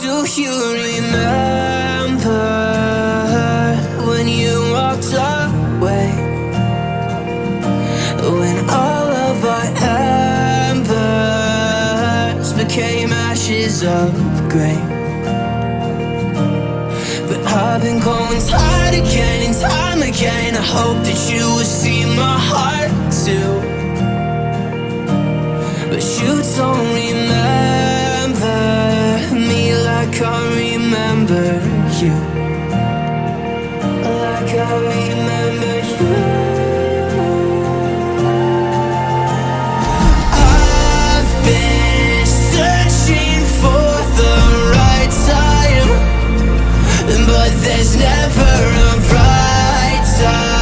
Do you remember when you walked away? When all of our embers became ashes of grey. But I've been going time again and time again. I hope that you will see my heart too. But you don't remember me like I remember you. Like I remember you. I've been searching for the right time, but there's never a right time.